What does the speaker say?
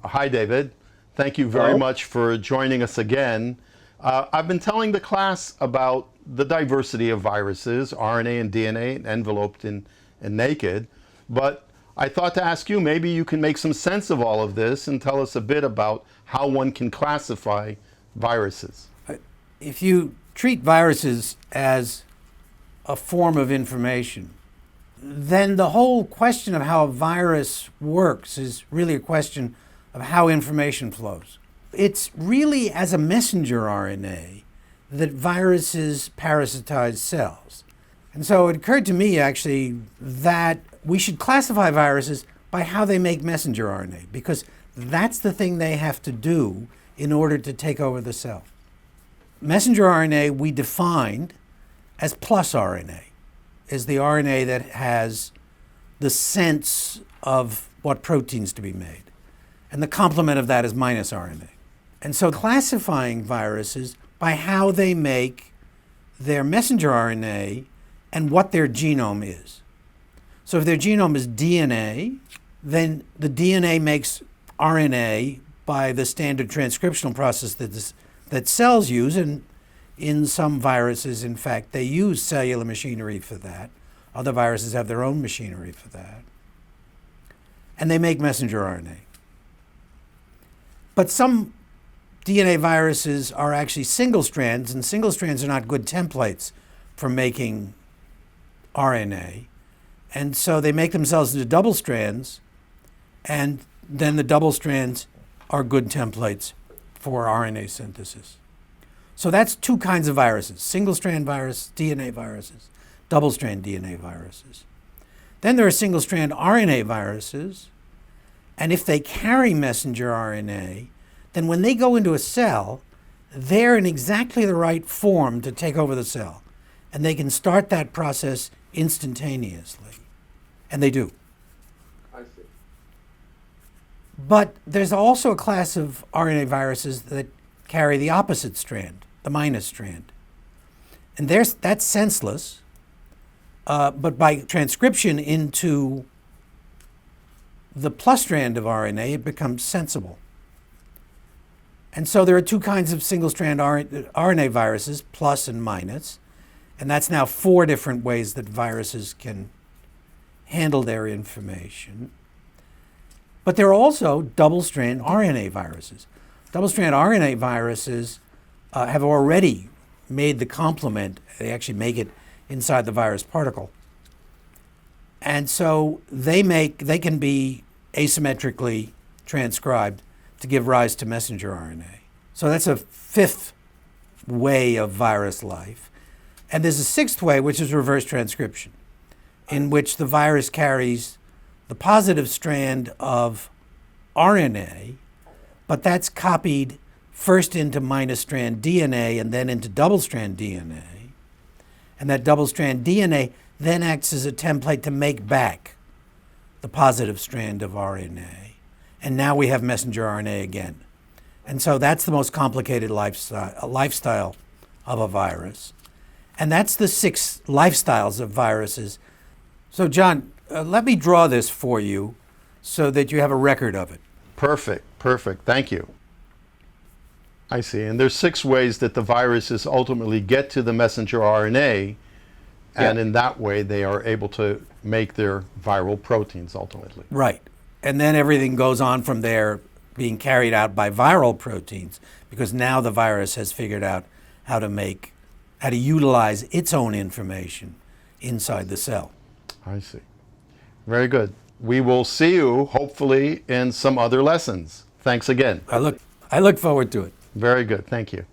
Hi, David. Thank you very much for joining us again. I've been telling the class about the diversity of viruses, RNA and DNA, enveloped and naked, but I thought to ask you, maybe you can make some sense of all of this and tell us a bit about how one can classify viruses. If you treat viruses as a form of information, then the whole question of how a virus works is really a question of how information flows. It's really as a messenger RNA that viruses parasitize cells. And so it occurred to me, actually, that we should classify viruses by how they make messenger RNA, because that's the thing they have to do in order to take over the cell. Messenger RNA we defined as plus RNA, is the RNA that has the sense of what proteins to be made. And the complement of that is minus RNA. And so classifying viruses by how they make their messenger RNA and what their genome is. So if their genome is DNA, then the DNA makes RNA by the standard transcriptional process that cells use, and in some viruses, in fact, they use cellular machinery for that. Other viruses have their own machinery for that. And they make messenger RNA. But some DNA viruses are actually single strands, and single strands are not good templates for making RNA. And so they make themselves into double strands, and then the double strands are good templates for RNA synthesis. So that's two kinds of viruses: single-strand virus, DNA viruses, double-strand DNA viruses. Then there are single-strand RNA viruses, and if they carry messenger RNA, then when they go into a cell, they're in exactly the right form to take over the cell. And they can start that process instantaneously. And they do. I see. But there's also a class of RNA viruses that carry the opposite strand, the minus strand. And that's senseless, but by transcription into the plus strand of RNA, it becomes sensible. And so there are two kinds of single-strand RNA viruses, plus and minus, and that's now 4 different ways that viruses can handle their information. But there are also double-strand RNA viruses. Double-strand RNA viruses have already made the complement. They actually make it inside the virus particle. And so they can be asymmetrically transcribed to give rise to messenger RNA. So that's a 5th way of virus life. And there's a 6th way, which is reverse transcription, in which the virus carries the positive strand of RNA, but that's copied first into minus strand DNA and then into double strand DNA. And that double strand DNA then acts as a template to make back the positive strand of RNA. And now we have messenger RNA again. And so that's the most complicated lifestyle of a virus. And that's the 6 lifestyles of viruses. So John, let me draw this for you so that you have a record of it. Perfect. Thank you. I see. And there's 6 ways that the viruses ultimately get to the messenger RNA, and in that way they are able to make their viral proteins ultimately. Right. And then everything goes on from there, being carried out by viral proteins, because now the virus has figured out how to utilize its own information inside the cell. I see. Very good. We will see you, hopefully, in some other lessons. Thanks again. I look forward to it. Very good. Thank you.